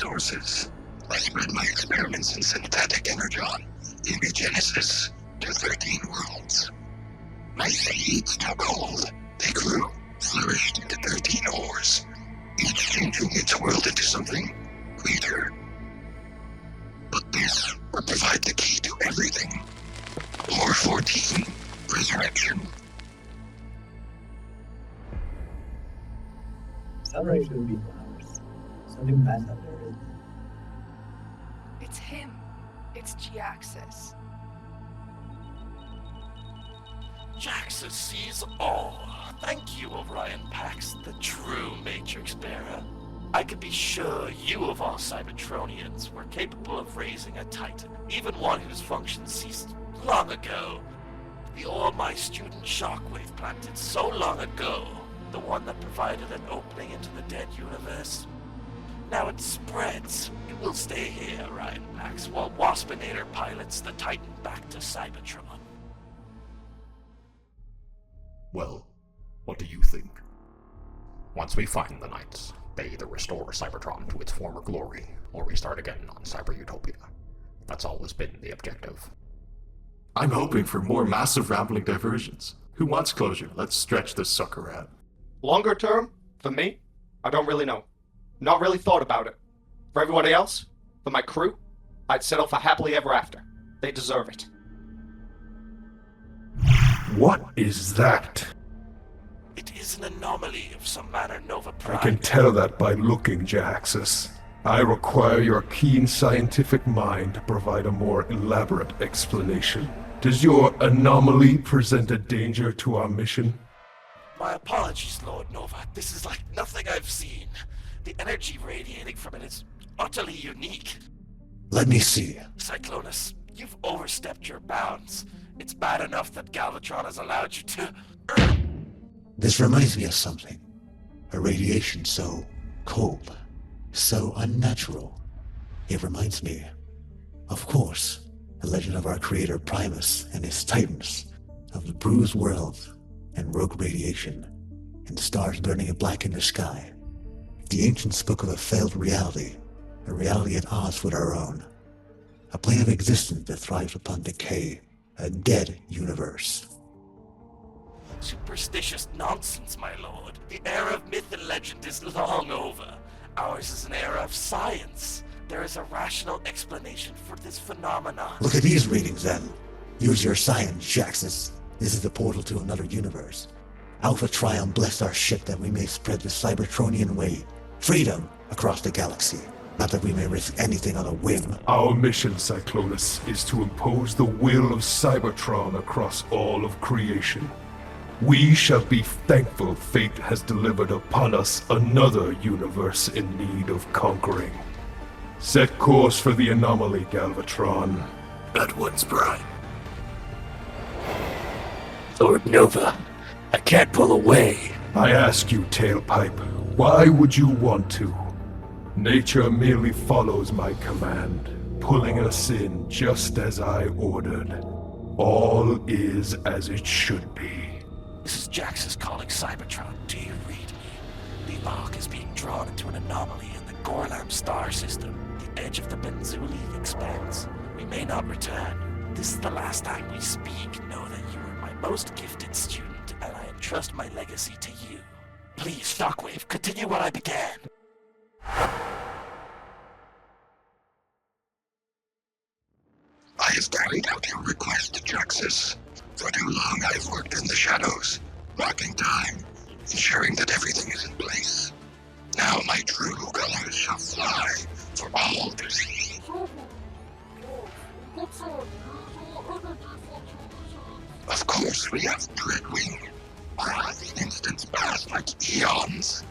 resources. I spread my experiments in synthetic energon, immunogenesis, to 13 worlds. My seeds took hold. They grew, flourished into 13 ores, each changing its world into something greater. But this will provide the key to everything. Ore 14, Resurrection. Sunrise should be flowers. Something bad up there is. It's him. It's Jhiaxus. Jhiaxus sees all. Thank you, Orion Pax, the true Matrix bearer. I can be sure you of all Cybertronians were capable of raising a Titan, even one whose function ceased long ago. The ore my student Shockwave planted so long ago, the one that provided an opening into the dead universe. Now it spreads. It will stay here, Orion Pax, while Waspinator pilots the Titan back to Cybertron. Well, what do you think? Once we find the Knights, they either restore Cybertron to its former glory, or we start again on Cyber Utopia. That's always been the objective. I'm hoping for more massive rambling diversions. Who wants closure? Let's stretch this sucker out. Longer term, for me, I don't really know. Not really thought about it. For everybody else, for my crew, I'd settle for happily ever after. They deserve it. What is that? It is an anomaly of some manner, Nova Prime. I can tell that by looking, Jhiaxus. I require your keen scientific mind to provide a more elaborate explanation. Does your anomaly present a danger to our mission? My apologies, Lord Nova. This is like nothing I've seen. The energy radiating from it is utterly unique. Let me see. Cyclonus, you've overstepped your bounds. It's bad enough that Galvatron has allowed you to... This reminds me of something. A radiation so cold, so unnatural. It reminds me, of course, the legend of our creator Primus and his titans, of the bruised world and rogue radiation, and stars burning black in the sky. The ancients spoke of a failed reality, a reality at odds with our own. A plane of existence that thrives upon decay, a dead universe. Superstitious nonsense, my lord. The era of myth and legend is long over. Ours is an era of science. There is a rational explanation for this phenomenon. Look at these readings then. Use your science, Jhiaxus. This is the portal to another universe. Alpha Trion bless our ship that we may spread the Cybertronian way. Freedom across the galaxy. Not that we may risk anything on a whim. Our mission, Cyclonus, is to impose the will of Cybertron across all of creation. We shall be thankful fate has delivered upon us another universe in need of conquering. Set course for the anomaly, Galvatron. At once, Prime. Lord Nova, I can't pull away. I ask you, Tailpipe, why would you want to? Nature merely follows my command, pulling us in just as I ordered. All is as it should be. This is Jhiaxus calling Cybertron. Do you read me? The Ark is being drawn into an anomaly in the Gorlam star system. The edge of the Benzuli expands. We may not return. This is the last time we speak. Know that you are my most gifted student, and I entrust my legacy to you. Please, Shockwave, continue what I began. I have carried out your request, Jhiaxus. For too long I've worked in the shadows, marking time, ensuring that everything is in place. Now my true colors shall fly for all to see. Of course we have Dreadwing. The instants pass like eons.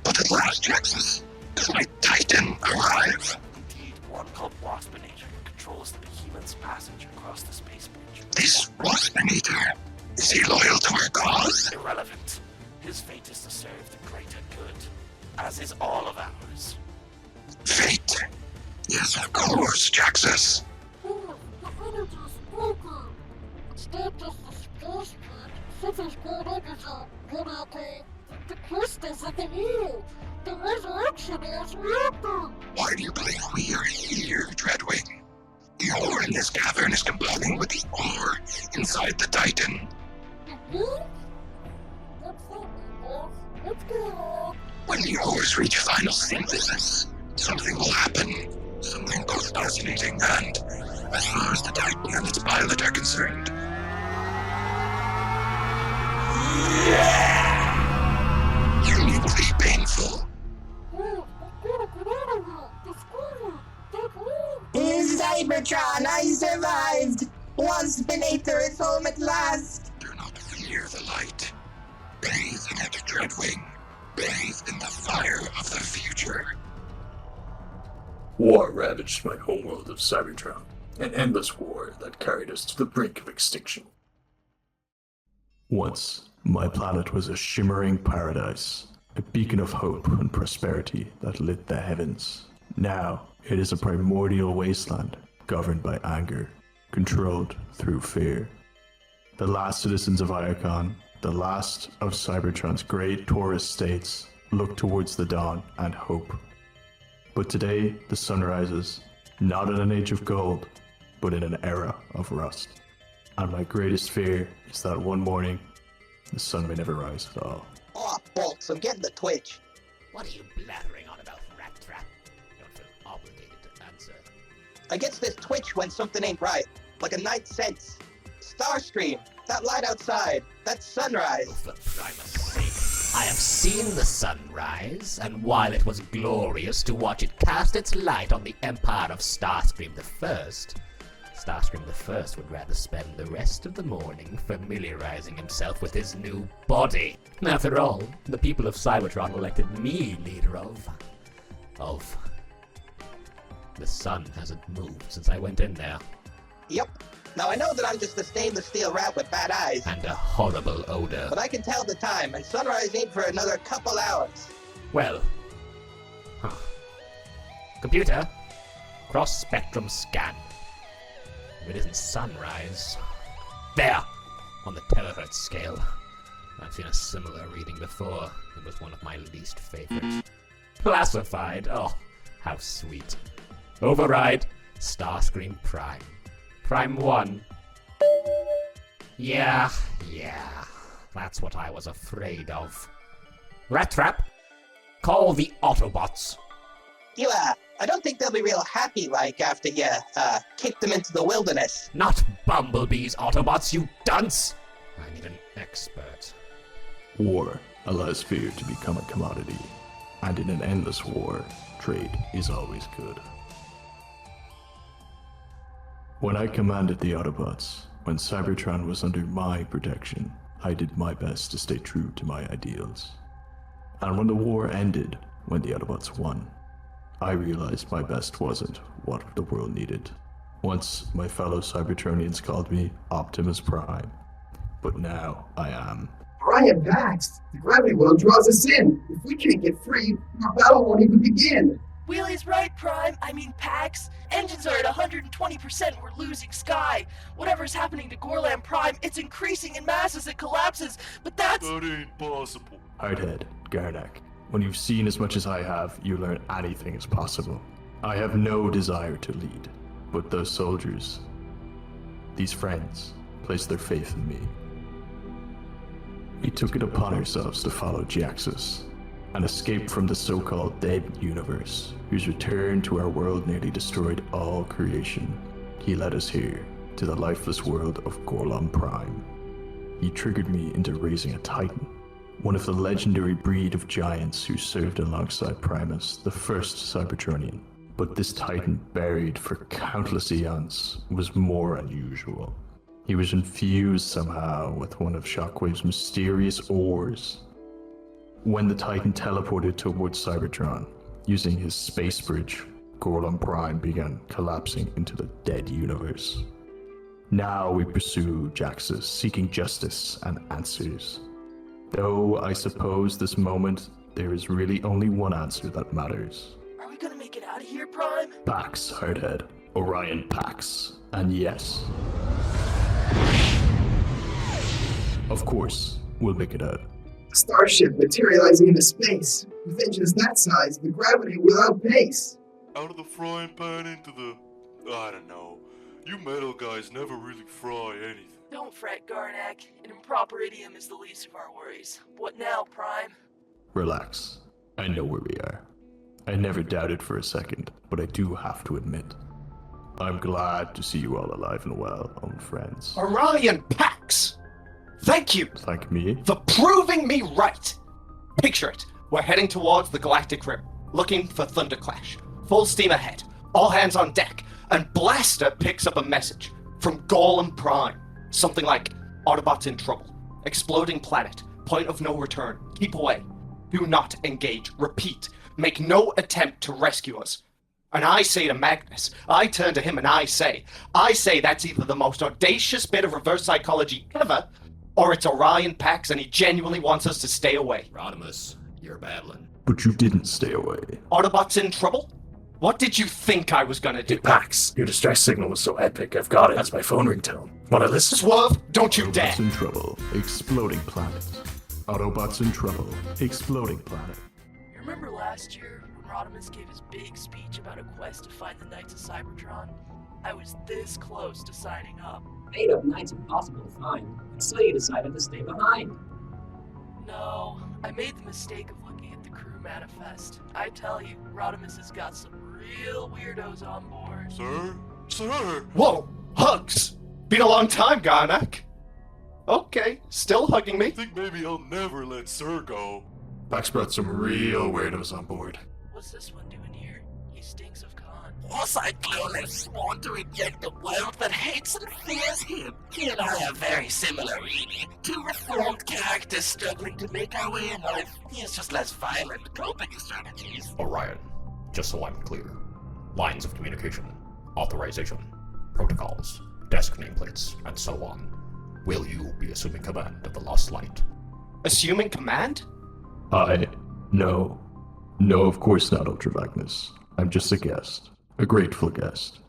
But at last, Jhiaxus, does my Titan arrive? Indeed, one called Waspinator controls the behemoth's passage across the space bridge. This Waspinator, is he loyal to our cause? Irrelevant. His fate is to serve the greater good, as is all of ours. Fate? Yes, of course, Jhiaxus. The crystals of the world. The resurrection is real. Why do you believe we are here, Dreadwing? The ore in this cavern is combining with the ore inside the Titan. When the ores reach final synthesis, something will happen. Something both fascinating and, as far as the Titan and its pilot are concerned, uniquely painful. Cybertron, I survived! Waspinator is home at last! Do not fear the light. Bathe in it, Dreadwing. Bathe in the fire of the future. War ravaged my homeworld of Cybertron, an endless war that carried us to the brink of extinction. Once, my planet was a shimmering paradise, a beacon of hope and prosperity that lit the heavens. Now, it is a primordial wasteland, governed by anger, controlled through fear. The last citizens of Iacon, the last of Cybertron's great tourist states, look towards the dawn and hope. But today, the sun rises, not in an age of gold, but in an era of rust. And my greatest fear is that one morning, the sun may never rise at all. Oh, bolts, I'm getting the twitch. What are you blathering on about, rat trap? You don't feel obligated to answer. I gets this twitch when something ain't right, like a ninth sense. Starscream, that light outside, that sunrise. Oh, for primus sake. I have seen the sunrise, and while it was glorious to watch it cast its light on the empire of Starscream the First, Starscream the First would rather spend the rest of the morning familiarizing himself with his new body. After all, the people of Cybertron elected me leader of... The sun hasn't moved since I went in there. Yep. Now I know that I'm just a stainless steel rat with bad eyes. And a horrible odor. But I can tell the time, and sunrise ain't for another couple hours. Well. Computer, cross-spectrum scan. If it isn't sunrise... There! On the terahertz scale. I've seen a similar reading before. It was one of my least favorites. Classified. Oh, how sweet. Override. Starscream Prime. Prime 1. Yeah. That's what I was afraid of. Rat Trap, call the Autobots. I don't think they'll be real happy, after you, kicked them into the wilderness. Not Bumblebee's Autobots, you dunce! I need an expert. War allows fear to become a commodity, and in an endless war, trade is always good. When I commanded the Autobots, when Cybertron was under my protection, I did my best to stay true to my ideals. And when the war ended, when the Autobots won, I realized my best wasn't what the world needed. Once, my fellow Cybertronians called me Optimus Prime, but now I am. Orion Pax, the gravity well draws us in. If we can't get free, our battle won't even begin. Wheelie's right, Prime. I mean, Pax. Engines are at 120%. We're losing Sky. Whatever's happening to Gorlam Prime, it's increasing in mass as it collapses. But that ain't possible. Hardhead, Garnak, when you've seen as much as I have, you learn anything is possible. I have no desire to lead, but those soldiers, these friends, placed their faith in me. We took it upon ourselves to follow Jhiaxus, and escape from the so-called dead universe, whose return to our world nearly destroyed all creation. He led us here, to the lifeless world of Gorlam Prime. He triggered me into raising a Titan, one of the legendary breed of giants who served alongside Primus, the first Cybertronian. But this Titan, buried for countless eons, was more unusual. He was infused somehow with one of Shockwave's mysterious ores. When the Titan teleported towards Cybertron, using his space bridge, Gorlam Prime began collapsing into the dead universe. Now we pursue Jhiaxus, seeking justice and answers. Though I suppose this moment, there is really only one answer that matters. Are we gonna make it out of here, Prime? Pax, Hardhead. Orion Pax. And yes. Of course, we'll make it out. A starship materializing into space. With engines that size, the gravity will outpace. Out of the frying pan into the... I don't know. You metal guys never really fry anything. Don't fret, Garnak. An improper idiom is the least of our worries. What now, Prime? Relax. I know where we are. I never doubted for a second, but I do have to admit, I'm glad to see you all alive and well, own friends. Orion Pax! Thank you Thank me? for proving me right! Picture it. We're heading towards the Galactic Rim, looking for Thunderclash. Full steam ahead. All hands on deck. And Blaster picks up a message from Golem Prime. Something like, Autobots in trouble. Exploding planet. Point of no return. Keep away. Do not engage. Repeat. Make no attempt to rescue us. And I say to Magnus, I turn to him and I say that's either the most audacious bit of reverse psychology ever, or it's Orion Pax and he genuinely wants us to stay away. Rodimus, you're babbling. But you didn't stay away. Autobots in trouble? What did you think I was gonna do? Hey, Pax, your distress signal was so epic, I've got it as my phone ringtone. Wanna listen? Swerve, don't you dare! Autobots in trouble. Exploding planet. Autobots in trouble. Exploding planet. You remember last year when Rodimus gave his big speech about a quest to find the Knights of Cybertron? I was this close to signing up. Made up Knight's impossible to find, and so you decided to stay behind. No, I made the mistake of looking at the crew manifest. I tell you, Rodimus has got some real weirdos on board. Sir? Sir! Whoa! Hugs! Been a long time, Garnak. Okay, still hugging me. I think maybe I'll never let Sir go. Pax brought some real weirdos on board. What's this one doing here? He stinks of con. Cyclonus want to inject a world that hates and fears him. He and I are very similar, really. Two reformed characters struggling to make our way in life. He has just less violent coping strategies. Orion, just so I'm clear. Lines of communication, authorization, protocols, desk nameplates, and so on. Will you be assuming command of the Lost Light? Assuming command? No. No, of course not, Ultra Magnus. I'm just a guest. A grateful guest.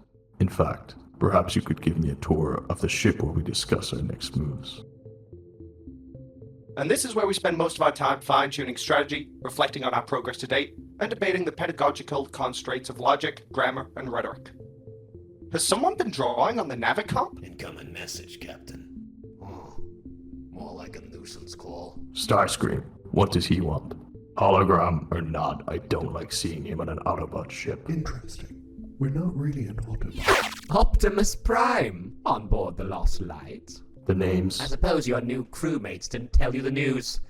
In fact, perhaps you could give me a tour of the ship where we discuss our next moves. And this is where we spend most of our time fine-tuning strategy, reflecting on our progress to date, and debating the pedagogical constraints of logic, grammar, and rhetoric. Has someone been drawing on the Navicomp? Incoming message, Captain. More like a nuisance call. Starscream, what does he want? Hologram or not, I don't like seeing him on an Autobot ship. Interesting. We're not really an Autobot. Optimus Prime on board the Lost Light. The names? I suppose your new crewmates didn't tell you the news.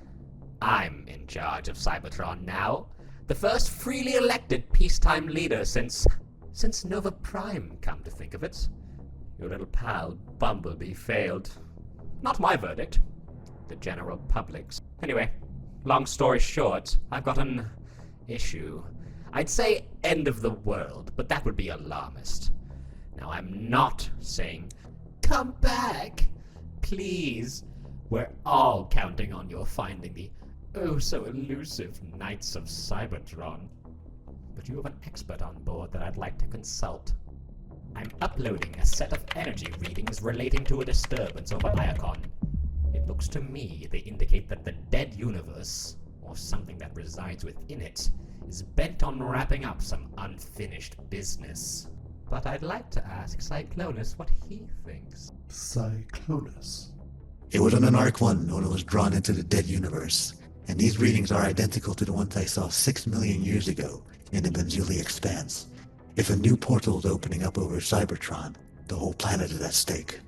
I'm in charge of Cybertron now. The first freely elected peacetime leader since Nova Prime, come to think of it. Your little pal, Bumblebee, failed. Not my verdict. The general public's. Anyway, long story short, I've got an issue. I'd say end of the world, but that would be alarmist. Now, I'm not saying, come back, please. We're all counting on your finding the oh-so-elusive Knights of Cybertron. But you have an expert on board that I'd like to consult. I'm uploading a set of energy readings relating to a disturbance over Iacon. It looks to me they indicate that the dead universe, or something that resides within it, is bent on wrapping up some unfinished business. But I'd like to ask Cyclonus what he thinks. Cyclonus? It was on an Arc 1 when it was drawn into the dead universe, and these readings are identical to the ones I saw 6 million years ago in the Benzuli Expanse. If a new portal is opening up over Cybertron, the whole planet is at stake.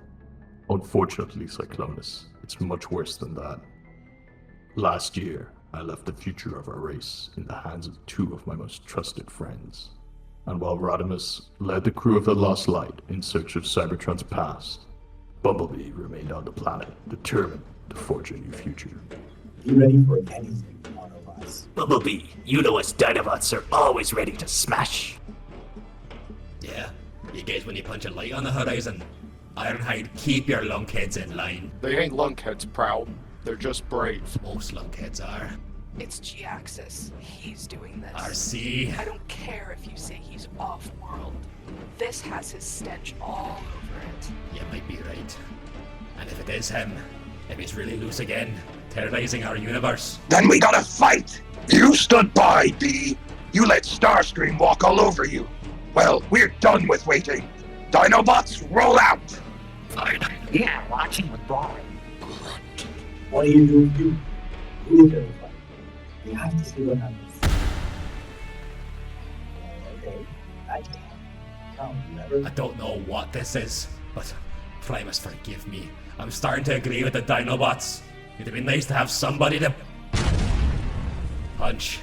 Unfortunately, Cyclonus, it's much worse than that. Last year, I left the future of our race in the hands of two of my most trusted friends. And while Rodimus led the crew of the Lost Light in search of Cybertron's past, Bumblebee remained on the planet, determined to forge a new future. You ready for anything, Autobots? Bumblebee, you know us Dinobots are always ready to smash. Yeah, you guys when you punch a light on the horizon. Ironhide, keep your lunkheads in line. They ain't lunkheads, Prowl. They're just brave. Most lunkheads are. It's Jhiaxus. He's doing this. Arcee. I don't care if you say he's off-world. This has his stench all over it. You might be right. And if it is him, if he's really loose again, terrorizing our universe. Then we gotta fight! You stood by, B. You let Starscream walk all over you. Well, we're done with waiting. Dinobots, roll out! Fine. Yeah, watching the ball. What do you do? You terrified. You have to see what happens. Okay, I can. I don't know what this is, but Primus, forgive me. I'm starting to agree with the Dinobots. It'd be nice to have somebody to punch.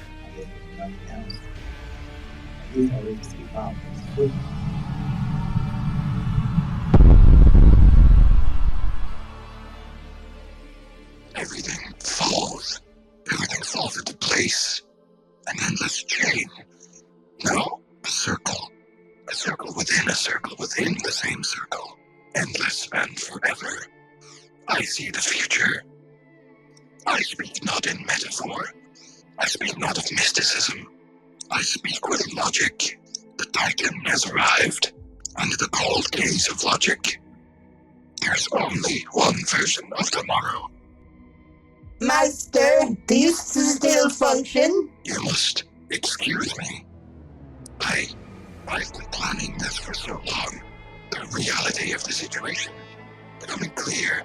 Everything falls. Everything falls into place. An endless chain. No, a circle. A circle within a circle within the same circle. Endless and forever. I see the future. I speak not in metaphor. I speak not of mysticism. I speak with logic. The Titan has arrived. Under the cold gaze of logic. There's only one version of tomorrow. Master, do you still function? You must excuse me. I've been planning this for so long. The reality of the situation becoming clear,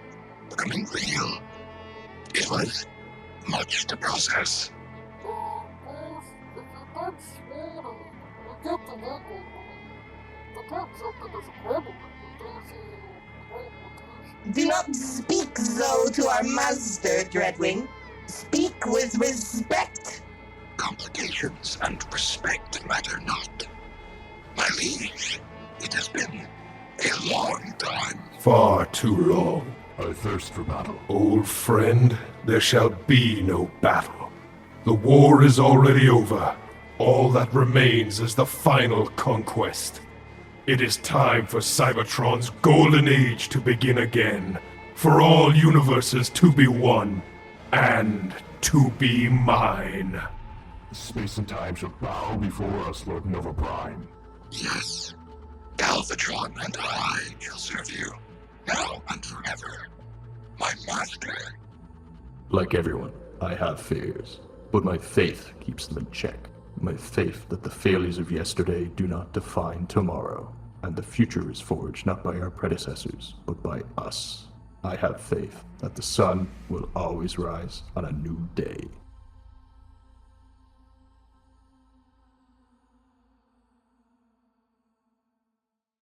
becoming real. It was much to process. Do not speak so to our master, Dreadwing. Speak with respect. Complications and respect matter not. My liege, it has been a long time. Far too long. I thirst for battle. Old friend, there shall be no battle. The war is already over. All that remains is the final conquest. It is time for Cybertron's golden age to begin again. For all universes to be one. And to be mine. Space and time shall bow before us, Lord Nova Prime. Yes. Galvatron and I shall serve you, now and forever. My master. Like everyone, I have fears, but my faith keeps them in check. My faith that the failures of yesterday do not define tomorrow, and the future is forged not by our predecessors, but by us. I have faith that the sun will always rise on a new day.